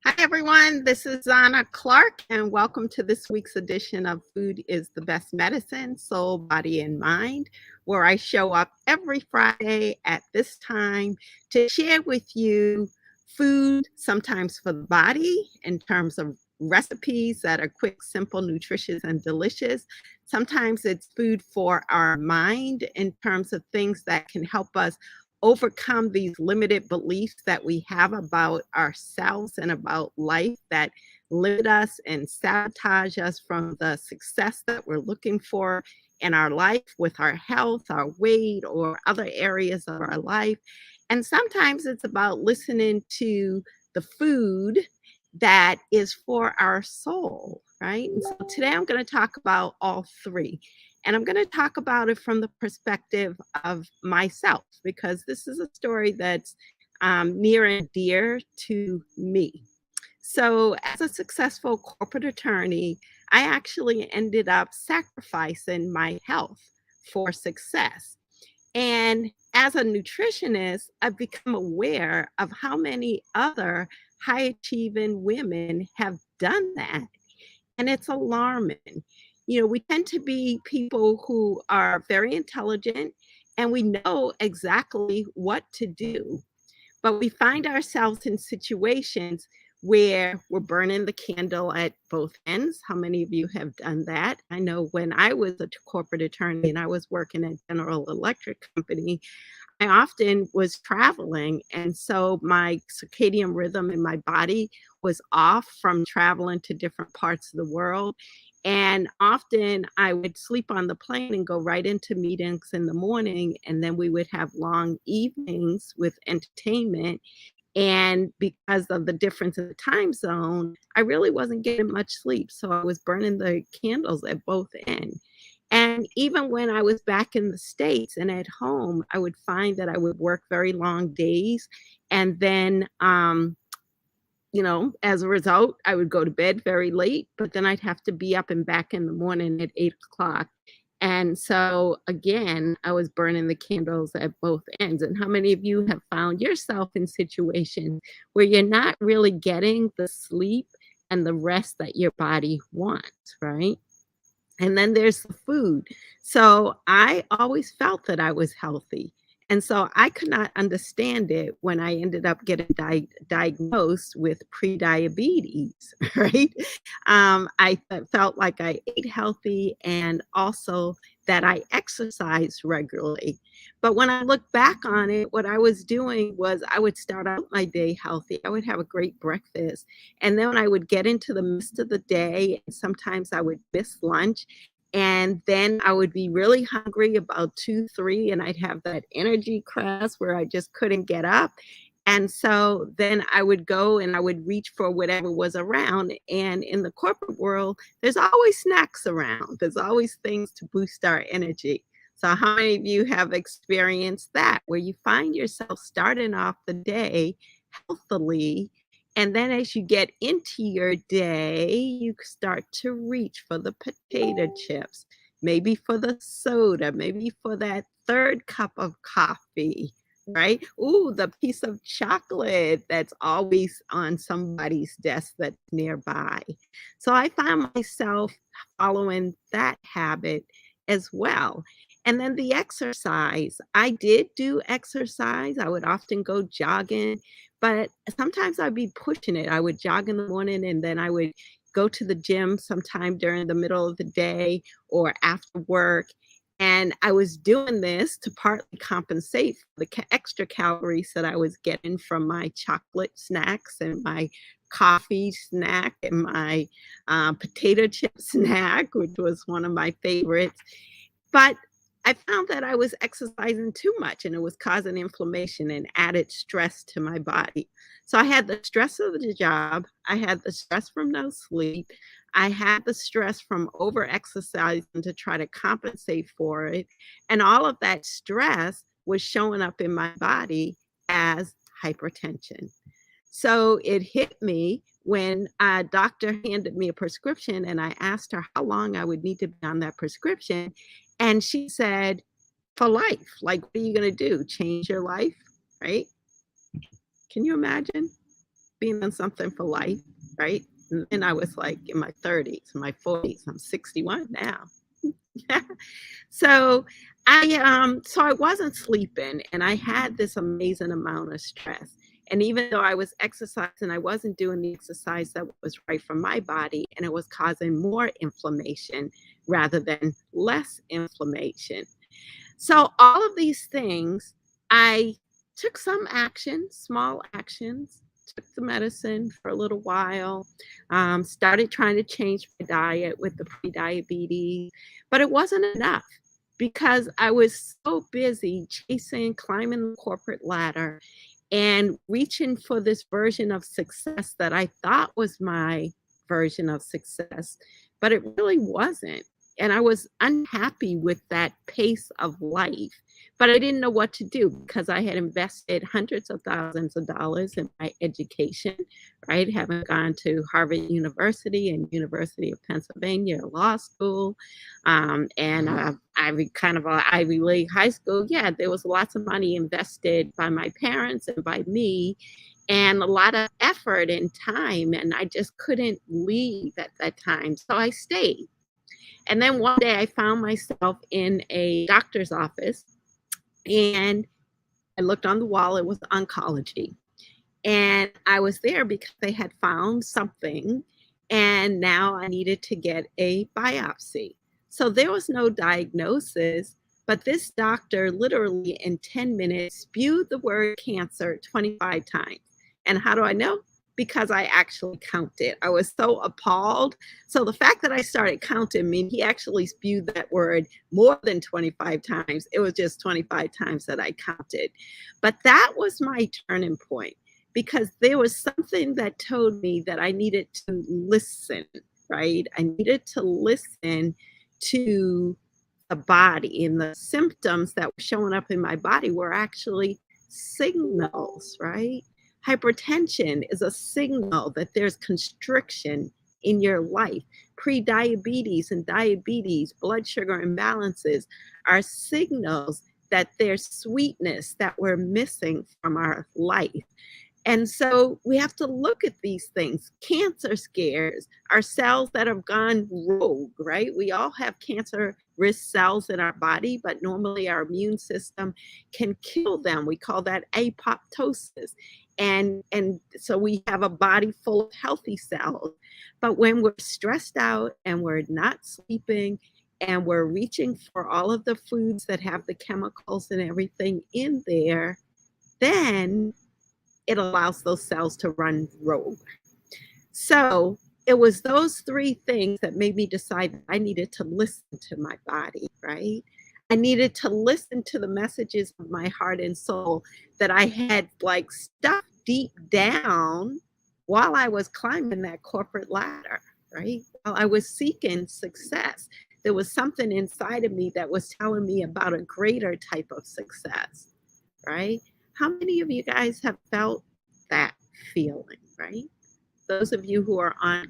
Hi, everyone. This is Zana Clark, and welcome to this week's edition of Food is the Best Medicine, Soul, Body, and Mind, where I show up every Friday at this time to share with you food, sometimes for the body, in terms of recipes that are quick, simple, nutritious, and delicious. Sometimes it's food for our mind in terms of things that can help us overcome these limited beliefs that we have about ourselves and about life that limit us and sabotage us from the success that we're looking for in our life with our health, our weight, or other areas of our life. And sometimes it's about listening to the food that is for our soul, right? And so today I'm going to talk about all three. And I'm going to talk about it from the perspective of myself, because this is a story that's near and dear to me. So, as a successful corporate attorney, I actually ended up sacrificing my health for success. And as a nutritionist, I've become aware of how many other high achieving women have done that. And it's alarming. We tend to be people who are very intelligent and we know exactly what to do, but we find ourselves in situations where we're burning the candle at both ends. How many of you have done that? I know when I was a corporate attorney and I was working at General Electric Company, I often was traveling. And so my circadian rhythm in my body was off from traveling to different parts of the world. And often I would sleep on the plane and go right into meetings in the morning. And then we would have long evenings with entertainment. And because of the difference in the time zone, I really wasn't getting much sleep. So I was burning the candles at both ends. And even when I was back in the States and at home, I would find that I would work very long days. And then, as a result, I would go to bed very late, but then I'd have to be up and back in the morning at 8 o'clock. And so again, I was burning the candles at both ends. And how many of you have found yourself in situations where you're not really getting the sleep and the rest that your body wants, right? And then there's the food. So I always felt that I was healthy. And so I could not understand it when I ended up getting diagnosed with prediabetes, right? I felt like I ate healthy and also that I exercised regularly. But when I look back on it, what I was doing was I would start out my day healthy. I would have a great breakfast. And then I would get into the midst of the day, and sometimes I would miss lunch. And then I would be really hungry about 2, 3, and I'd have that energy crash where I just couldn't get up. And so then I would go and I would reach for whatever was around. And in the corporate world, there's always snacks around. There's always things to boost our energy. So how many of you have experienced that, where you find yourself starting off the day healthily, and then as you get into your day, you start to reach for the potato chips, maybe for the soda, maybe for that third cup of coffee, right? Ooh, the piece of chocolate that's always on somebody's desk that's nearby. So I found myself following that habit as well. And then the exercise. I did do exercise. I would often go jogging, but sometimes I'd be pushing it. I would jog in the morning and then I would go to the gym sometime during the middle of the day or after work. And I was doing this to partly compensate for the extra calories that I was getting from my chocolate snacks and my coffee snack and my potato chip snack, which was one of my favorites. But I found that I was exercising too much and it was causing inflammation and added stress to my body. So I had the stress of the job, I had the stress from no sleep, I had the stress from over exercising to try to compensate for it. And all of that stress was showing up in my body as hypertension. So it hit me when a doctor handed me a prescription and I asked her how long I would need to be on that prescription. And she said, for life. Like, what are you going to do? Change your life? Right? Can you imagine being on something for life? Right? And I was like in my 30s, my 40s. I'm 61 now. So I wasn't sleeping and I had this amazing amount of stress. And even though I was exercising, I wasn't doing the exercise that was right for my body, and it was causing more inflammation rather than less inflammation. So all of these things, I took some action, small actions, took the medicine for a little while, started trying to change my diet with the pre-diabetes, but it wasn't enough because I was so busy chasing, climbing the corporate ladder and reaching for this version of success that I thought was my version of success, but it really wasn't. And I was unhappy with that pace of life, but I didn't know what to do because I had invested hundreds of thousands of dollars in my education, right? Having gone to Harvard University and University of Pennsylvania law school, and kind of a Ivy League high school. Yeah, there was lots of money invested by my parents and by me, and a lot of effort and time, and I just couldn't leave at that time. So I stayed. And then one day I found myself in a doctor's office and I looked on the wall, it was oncology. And I was there because they had found something and now I needed to get a biopsy. So there was no diagnosis, but this doctor literally in 10 minutes spewed the word cancer 25 times. And how do I know? Because I actually counted. I was so appalled. So the fact that I started counting means he actually spewed that word more than 25 times. It was just 25 times that I counted. But that was my turning point because there was something that told me that I needed to listen, right? I needed to listen to the body, and the symptoms that were showing up in my body were actually signals, right? Hypertension is a signal that there's constriction in your life. Pre-diabetes and diabetes, blood sugar imbalances are signals that there's sweetness that we're missing from our life. And so we have to look at these things. Cancer scares are cells that have gone rogue, right? We all have cancer risk cells in our body, but normally our immune system can kill them. We call that apoptosis. And so we have a body full of healthy cells. But when we're stressed out and we're not sleeping and we're reaching for all of the foods that have the chemicals and everything in there, then it allows those cells to run rogue. So it was those three things that made me decide that I needed to listen to my body, right? I needed to listen to the messages of my heart and soul that I had like stuck deep down while I was climbing that corporate ladder, right? While I was seeking success. There was something inside of me that was telling me about a greater type of success, right? How many of you guys have felt that feeling, right? Those of you who are on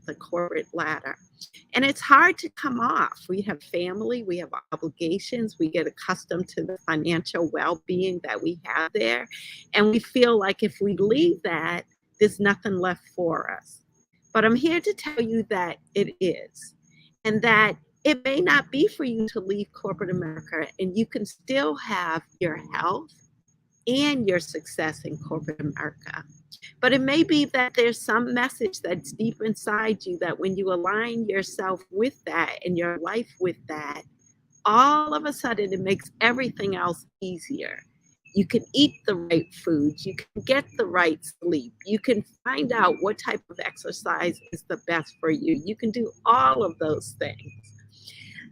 the corporate ladder. And it's hard to come off. We have family, we have obligations, we get accustomed to the financial well-being that we have there. And we feel like if we leave that, there's nothing left for us. But I'm here to tell you that it is. And that it may not be for you to leave corporate America, and you can still have your health and your success in corporate America. But it may be that there's some message that's deep inside you that when you align yourself with that and your life with that, all of a sudden it makes everything else easier. You can eat the right foods. You can get the right sleep. You can find out what type of exercise is the best for you. You can do all of those things.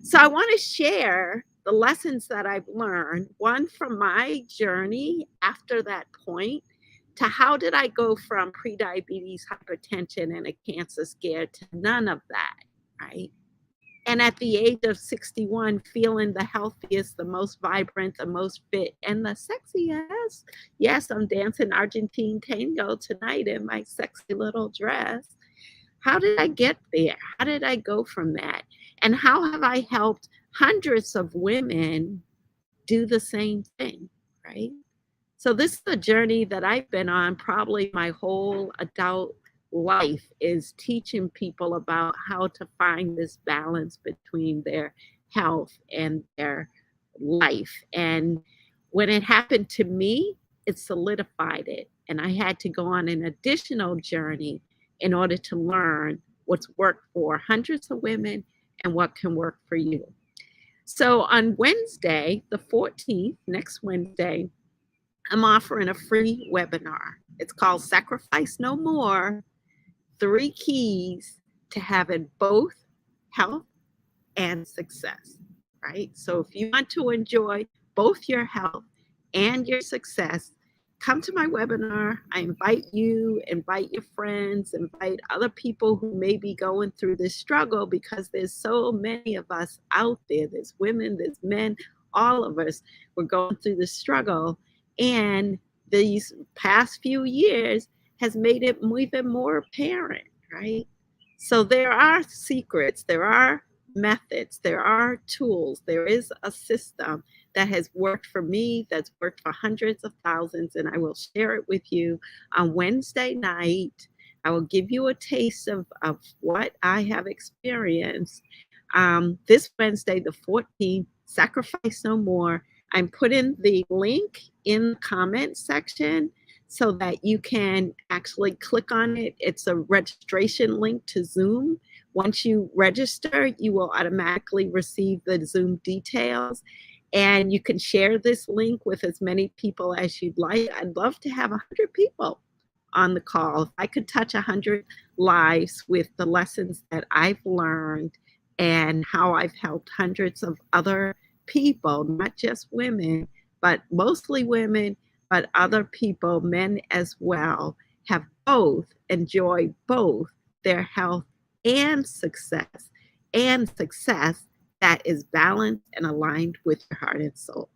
So I want to share the lessons that I've learned, one from my journey after that point to how did I go from prediabetes, hypertension, and a cancer scare to none of that, right? And at the age of 61, feeling the healthiest, the most vibrant, the most fit, and the sexiest. Yes, I'm dancing Argentine tango tonight in my sexy little dress. How did I get there? How did I go from that? And how have I helped hundreds of women do the same thing, right? So this is a journey that I've been on probably my whole adult life is teaching people about how to find this balance between their health and their life. And when it happened to me, it solidified it. And I had to go on an additional journey in order to learn what's worked for hundreds of women and what can work for you. So on Wednesday, the 14th, next Wednesday, I'm offering a free webinar. It's called Sacrifice No More, 3 Keys to Having Both Health and Success, right? So if you want to enjoy both your health and your success, come to my webinar. I invite you, invite your friends, invite other people who may be going through this struggle because there's so many of us out there. There's women, there's men, all of us. We're going through this struggle. And these past few years has made it even more apparent, right? So there are secrets, there are methods, there are tools, there is a system that has worked for me, that's worked for hundreds of thousands, and I will share it with you on Wednesday night. I will give you a taste of what I have experienced. This Wednesday, the 14th, Sacrifice No More. I'm putting the link in the comment section so that you can actually click on it. It's a registration link to Zoom. Once you register, you will automatically receive the Zoom details. And you can share this link with as many people as you'd like. I'd love to have 100 people on the call. If I could touch 100 lives with the lessons that I've learned and how I've helped hundreds of other people, not just women, but mostly women, but other people, men as well, have both enjoyed both their health and success that is balanced and aligned with your heart and soul.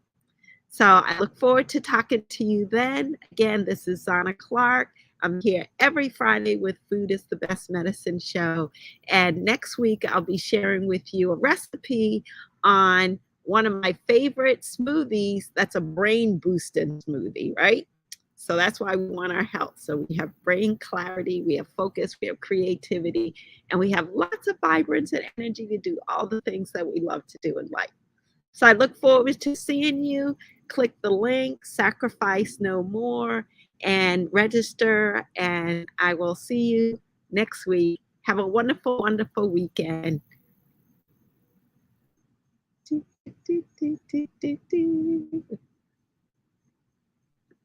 So I look forward to talking to you then. Again, this is Zana Clark. I'm here every Friday with Food is the Best Medicine show. And next week, I'll be sharing with you a recipe on one of my favorite smoothies that's a brain boosting smoothie, right? So that's why we want our health. So we have brain clarity, we have focus, we have creativity, and we have lots of vibrance and energy to do all the things that we love to do in life. So I look forward to seeing you. Click the link, Sacrifice No More, and register. And I will see you next week. Have a wonderful, wonderful weekend.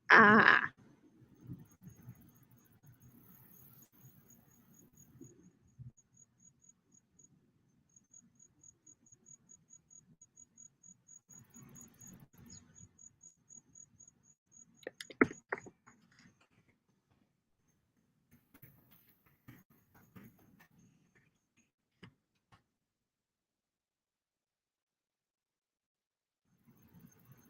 Ah.